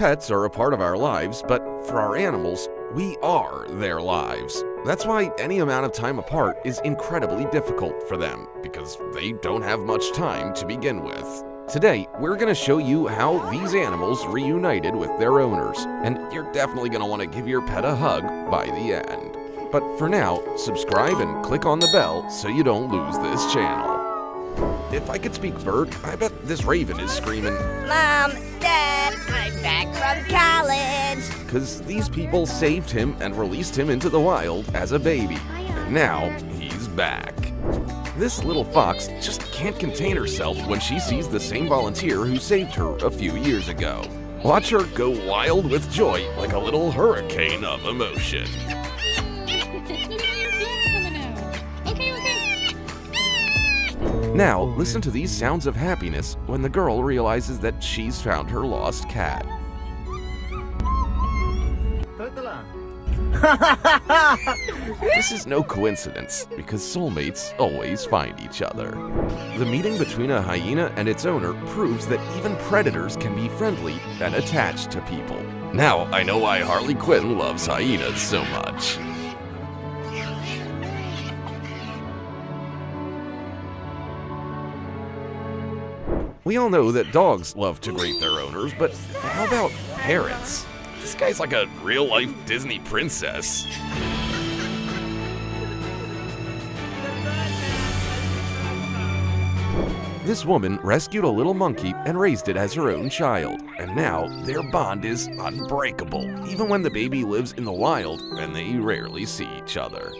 Pets are a part of our lives, but for our animals, we are their lives. That's why any amount of time apart is incredibly difficult for them, because they don't have much time to begin with. Today, we're going to show you how these animals reunited with their owners, and you're definitely going to want to give your pet a hug by the end. But for now, subscribe and click on the bell so you don't lose this channel. If I could speak bird, I bet this raven is screaming, "Mom, Dad, I'm back from college!" Because these people saved him and released him into the wild as a baby, and now he's back. This little fox just can't contain herself when she sees the same volunteer who saved her a few years ago. Watch her go wild with joy like a little hurricane of emotion. Now, listen to these sounds of happiness when the girl realizes that she's found her lost cat. This is no coincidence, because soulmates always find each other. The meeting between a hyena and its owner proves that even predators can be friendly and attached to people. Now I know why Harley Quinn loves hyenas so much. We all know that dogs love to greet their owners, but how about parrots? This guy's like a real-life Disney princess. This woman rescued a little monkey and raised it as her own child, and now their bond is unbreakable, even when the baby lives in the wild and they rarely see each other.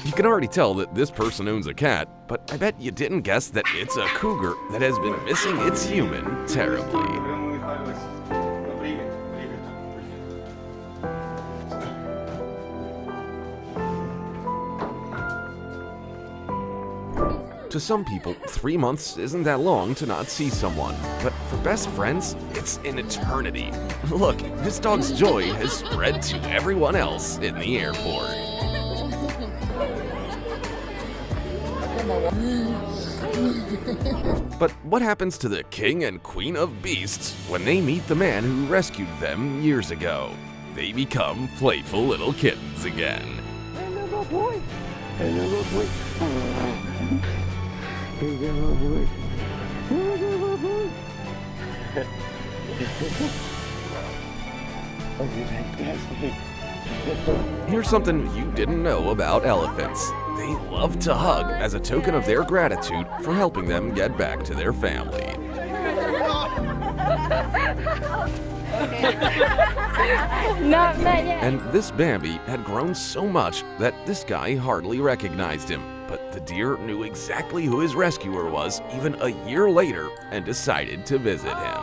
You can already tell that this person owns a cat, but I bet you didn't guess that it's a cougar that has been missing its human terribly. To some people, 3 months isn't that long to not see someone, but for best friends, it's an eternity. Look, this dog's joy has spread to everyone else in the airport. But what happens to the king and queen of beasts when they meet the man who rescued them years ago? They become playful little kittens again. Hello, boy. Hello, boy. Hello, boy. Hello, boy. Oh, fantastic. Here's something you didn't know about elephants. They love to hug as a token of their gratitude for helping them get back to their family. Not yet. And this Bambi had grown so much that this guy hardly recognized him. But the deer knew exactly who his rescuer was even a year later and decided to visit him.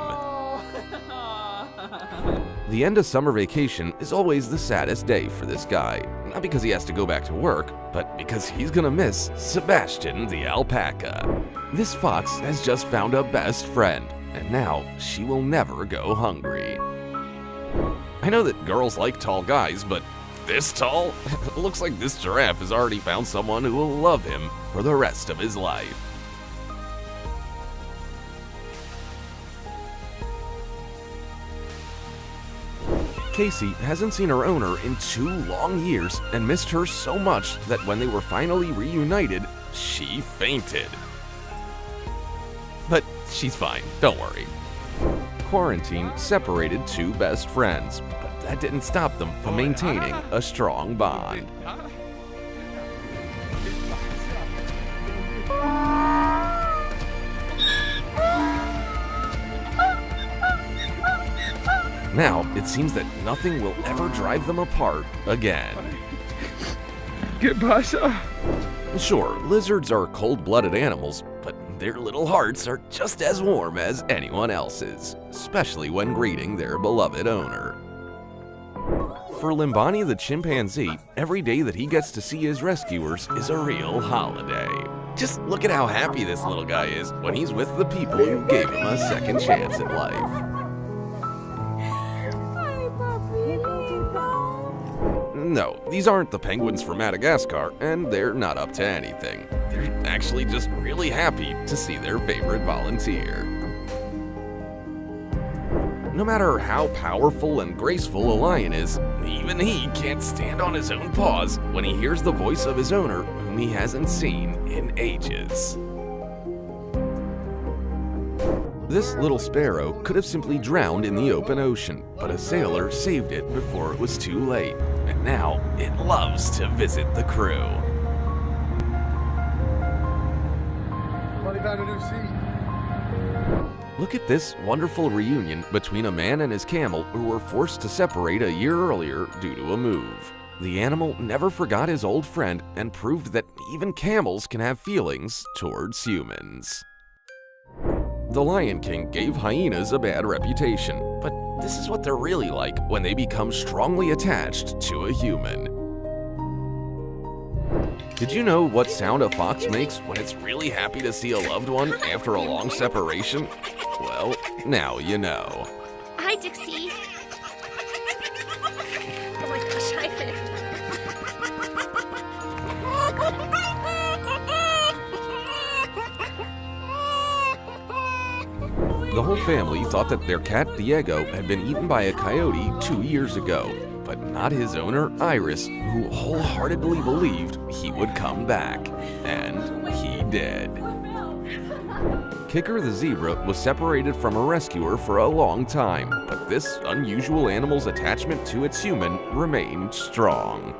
The end of summer vacation is always the saddest day for this guy. Not because he has to go back to work, but because he's gonna miss Sebastian the alpaca. This fox has just found a best friend, and now she will never go hungry. I know that girls like tall guys, but this tall? Looks like this giraffe has already found someone who will love him for the rest of his life. Casey hasn't seen her owner in 2 long years and missed her so much that when they were finally reunited, she fainted. But she's fine, don't worry. Quarantine separated 2 best friends, but that didn't stop them from maintaining a strong bond. Now, it seems that nothing will ever drive them apart again. ¿Qué pasa? Sure, lizards are cold-blooded animals, but their little hearts are just as warm as anyone else's, especially when greeting their beloved owner. For Limbani the chimpanzee, every day that he gets to see his rescuers is a real holiday. Just look at how happy this little guy is when he's with the people who gave him a second chance at life. No, these aren't the penguins from Madagascar, and they're not up to anything. They're actually just really happy to see their favorite volunteer. no matter how powerful and graceful a lion is, even he can't stand on his own paws when he hears the voice of his owner, whom he hasn't seen in ages. This little sparrow could have simply drowned in the open ocean, but a sailor saved it before it was too late, and now it loves to visit the crew. Somebody found a new seat. Look at this wonderful reunion between a man and his camel who were forced to separate a year earlier due to a move. The animal never forgot his old friend and proved that even camels can have feelings towards humans. The Lion King gave hyenas a bad reputation, but this is what they're really like when they become strongly attached to a human. Did you know what sound a fox makes when it's really happy to see a loved one after a long separation? Well, now you know. Hi, Dixie. Oh my gosh, hi. The whole family thought that their cat Diego had been eaten by a coyote 2 years ago, but not his owner Iris, who wholeheartedly believed he would come back. And he did. Kicker the zebra was separated from a rescuer for a long time, but this unusual animal's attachment to its human remained strong.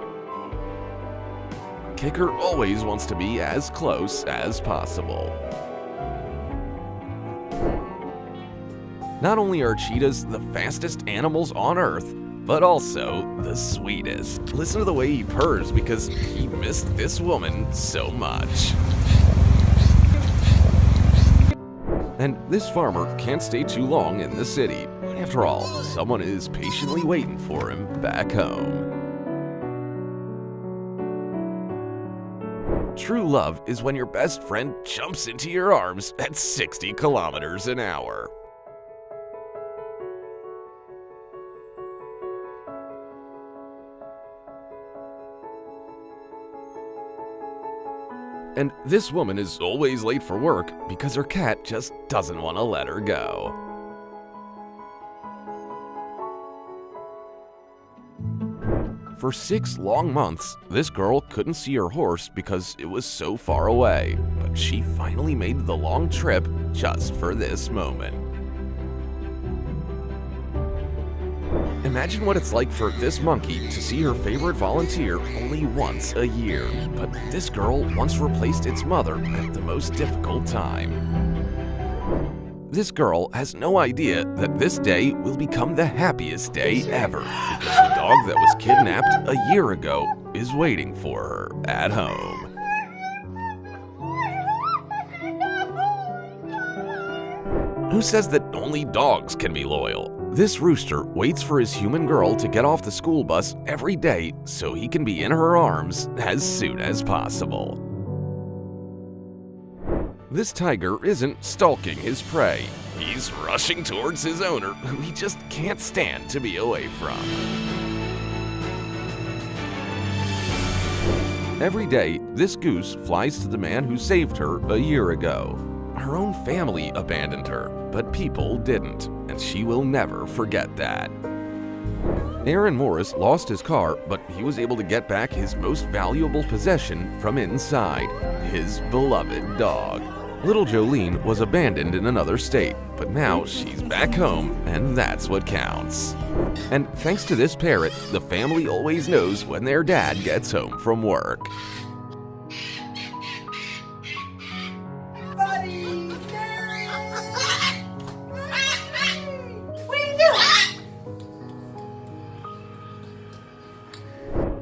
Kicker always wants to be as close as possible. Not only are cheetahs the fastest animals on Earth, but also the sweetest. Listen to the way he purrs because he missed this woman so much. And this farmer can't stay too long in the city. After all, someone is patiently waiting for him back home. True love is when your best friend jumps into your arms at 60 kilometers an hour. And this woman is always late for work because her cat just doesn't want to let her go. For 6 long months, this girl couldn't see her horse because it was so far away, but she finally made the long trip just for this moment. Imagine what it's like for this monkey to see her favorite volunteer only once a year, but this girl once replaced its mother at the most difficult time. This girl has no idea that this day will become the happiest day ever, because the dog that was kidnapped a year ago is waiting for her at home. Who says that only dogs can be loyal? This rooster waits for his human girl to get off the school bus every day so he can be in her arms as soon as possible. This tiger isn't stalking his prey. He's rushing towards his owner, who he just can't stand to be away from. Every day, this goose flies to the man who saved her a year ago. Her own family abandoned her, but people didn't, and she will never forget that. Aaron Morris lost his car, but he was able to get back his most valuable possession from inside, his beloved dog. Little Jolene was abandoned in another state, but now she's back home, and that's what counts. And thanks to this parrot, the family always knows when their dad gets home from work.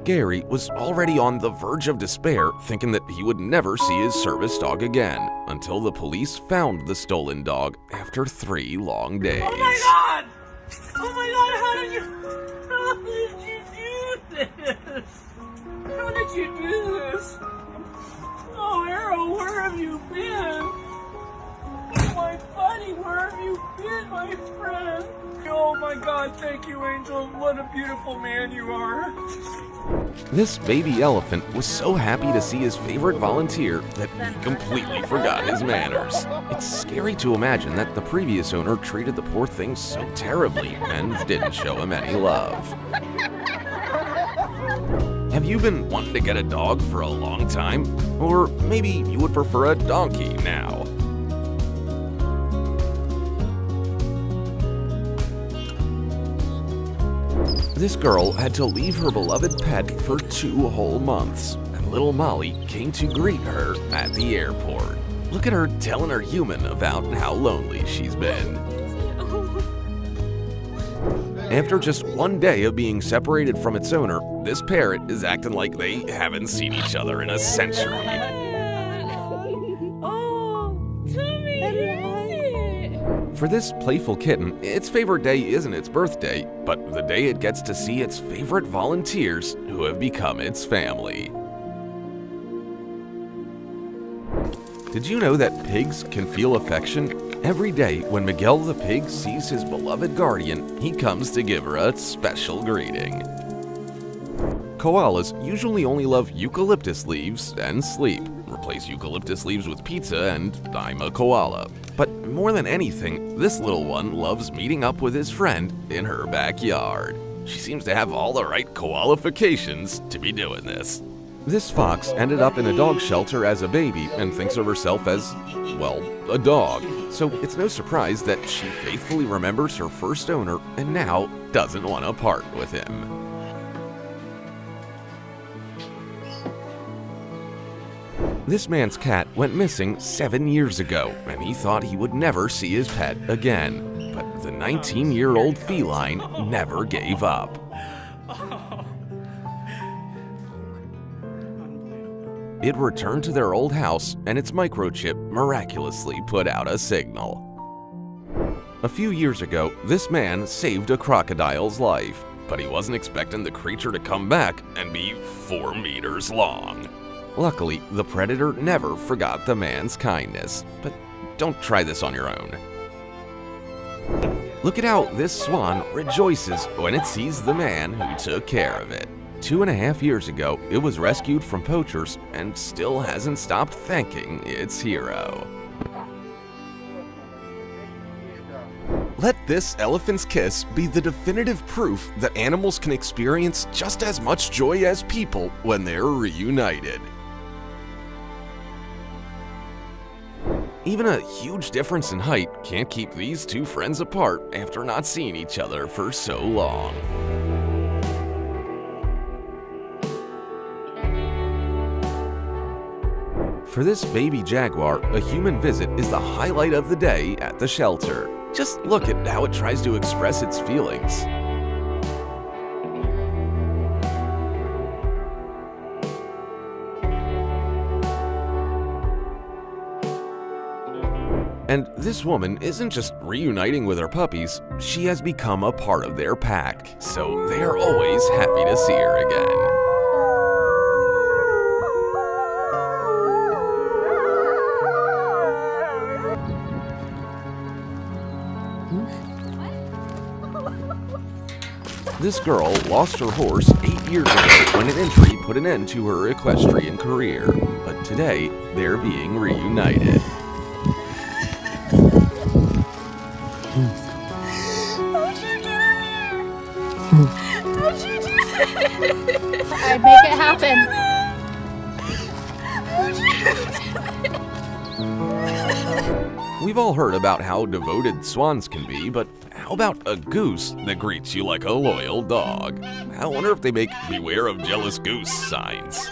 Gary was already on the verge of despair, thinking that he would never see his service dog again, until the police found the stolen dog after 3 long days. Oh my God! Oh my God, how did you do this? How did you do this? Oh, Arrow, where have you been? Oh, my buddy, where have you been, my friend? Oh my my God, thank you, Angel. What a beautiful man you are. This baby elephant was so happy to see his favorite volunteer that he completely forgot his manners. It's scary to imagine that the previous owner treated the poor thing so terribly and didn't show him any love. Have you been wanting to get a dog for a long time? Or maybe you would prefer a donkey now? This girl had to leave her beloved pet for 2 whole months, and little Molly came to greet her at the airport. Look at her telling her human about how lonely she's been. After just 1 day of being separated from its owner, this parrot is acting like they haven't seen each other in a century. Oh, Tommy. For this playful kitten, its favorite day isn't its birthday, but the day it gets to see its favorite volunteers who have become its family. Did you know that pigs can feel affection? Every day when Miguel the pig sees his beloved guardian, he comes to give her a special greeting. Koalas usually only love eucalyptus leaves and sleep. Replace eucalyptus leaves with pizza and I'm a koala. But more than anything, this little one loves meeting up with his friend in her backyard. She seems to have all the right koalifications to be doing this. This fox ended up in a dog shelter as a baby and thinks of herself as, well, a dog. So it's no surprise that she faithfully remembers her first owner and now doesn't want to part with him. This man's cat went missing 7 years ago, and he thought he would never see his pet again. But the 19-year-old feline never gave up. It returned to their old house, and its microchip miraculously put out a signal. A few years ago, this man saved a crocodile's life, but he wasn't expecting the creature to come back and be 4 meters long. Luckily, the predator never forgot the man's kindness, but don't try this on your own. Look at how this swan rejoices when it sees the man who took care of it. 2.5 years ago, it was rescued from poachers and still hasn't stopped thanking its hero. Let this elephant's kiss be the definitive proof that animals can experience just as much joy as people when they're reunited. Even a huge difference in height can't keep these two friends apart after not seeing each other for so long. For this baby jaguar, a human visit is the highlight of the day at the shelter. Just look at how it tries to express its feelings. And this woman isn't just reuniting with her puppies, she has become a part of their pack, so they are always happy to see her again. This girl lost her horse 8 years ago when an injury put an end to her equestrian career, but today they're being reunited. Alright, make it happen. We've all heard about how devoted swans can be, but how about a goose that greets you like a loyal dog? I wonder if they make "Beware of Jealous Goose" signs.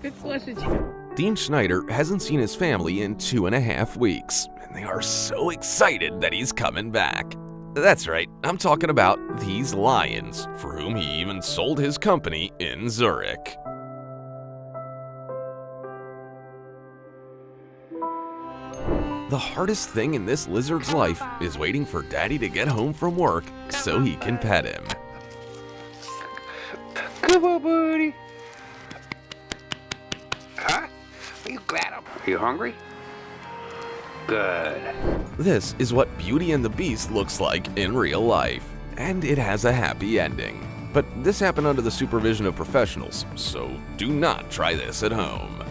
Good sausage. Dean Schneider hasn't seen his family in 2.5 weeks, and they are so excited that he's coming back. That's right, I'm talking about these lions, for whom he even sold his company in Zurich. The hardest thing in this lizard's life is waiting for Daddy to get home from work so he can pet him. Come on, buddy. Huh? Are you glad? Are you hungry? Good. This is what Beauty and the Beast looks like in real life, and it has a happy ending. But this happened under the supervision of professionals, so do not try this at home.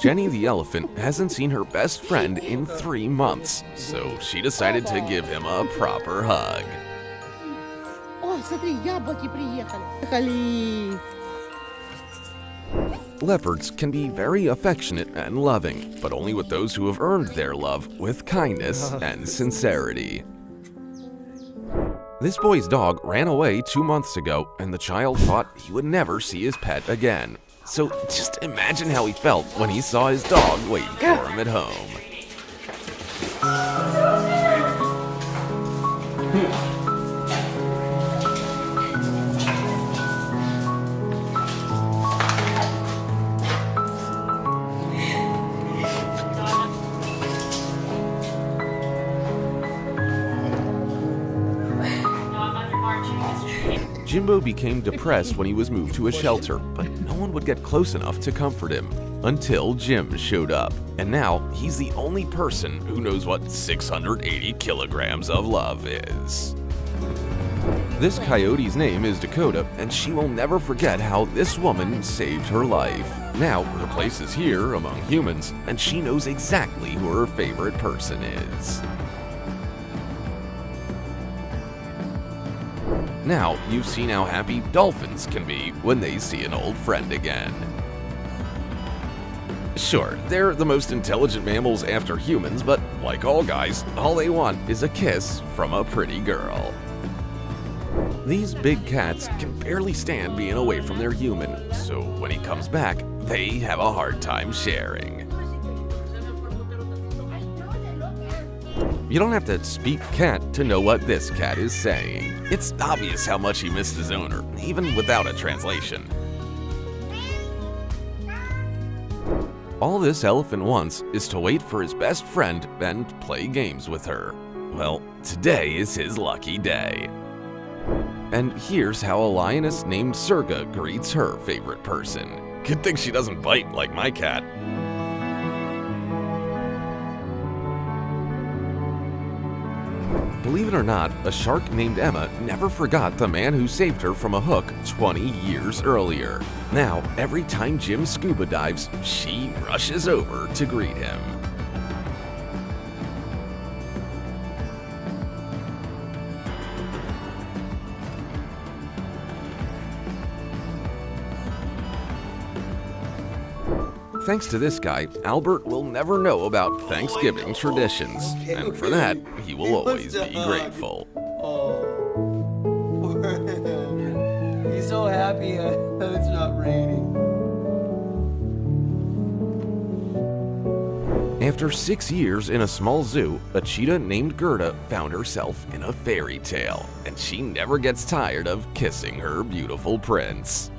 Jenny the elephant hasn't seen her best friend in 3 months, so she decided to give him a proper hug. Ой, смотри, яблоки приехали. Leopards can be very affectionate and loving, but only with those who have earned their love with kindness and sincerity. This boy's dog ran away 2 months ago, and the child thought he would never see his pet again. So just imagine how he felt when he saw his dog waiting for him at home. Jimbo became depressed when he was moved to a shelter, but no one would get close enough to comfort him until Jim showed up. And now he's the only person who knows what 680 kilograms of love is. This coyote's name is Dakota, and she will never forget how this woman saved her life. Now her place is here among humans, and she knows exactly who her favorite person is. Now, you've seen how happy dolphins can be when they see an old friend again. Sure, they're the most intelligent mammals after humans, but like all guys, all they want is a kiss from a pretty girl. These big cats can barely stand being away from their human, so when he comes back, they have a hard time sharing. You don't have to speak cat to know what this cat is saying. It's obvious how much he missed his owner, even without a translation. All this elephant wants is to wait for his best friend and play games with her. Well, today is his lucky day. And here's how a lioness named Surga greets her favorite person. Good thing she doesn't bite like my cat. Believe it or not, a shark named Emma never forgot the man who saved her from a hook 20 years earlier. Now, every time Jim scuba dives, she rushes over to greet him. Thanks to this guy, Albert will never know about Thanksgiving traditions, and for that, he will always be grateful. Oh, poor him. He's so happy that it's not raining. After 6 years in a small zoo, a cheetah named Gerda found herself in a fairy tale, and she never gets tired of kissing her beautiful prince.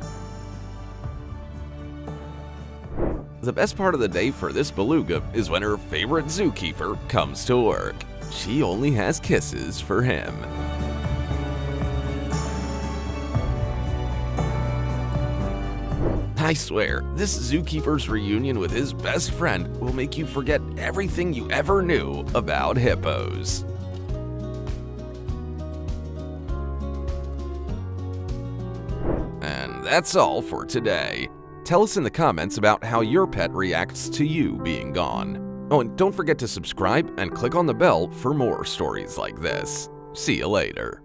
The best part of the day for this beluga is when her favorite zookeeper comes to work. She only has kisses for him. I swear, this zookeeper's reunion with his best friend will make you forget everything you ever knew about hippos. And that's all for today. Tell us in the comments about how your pet reacts to you being gone. Oh, and don't forget to subscribe and click on the bell for more stories like this. See you later.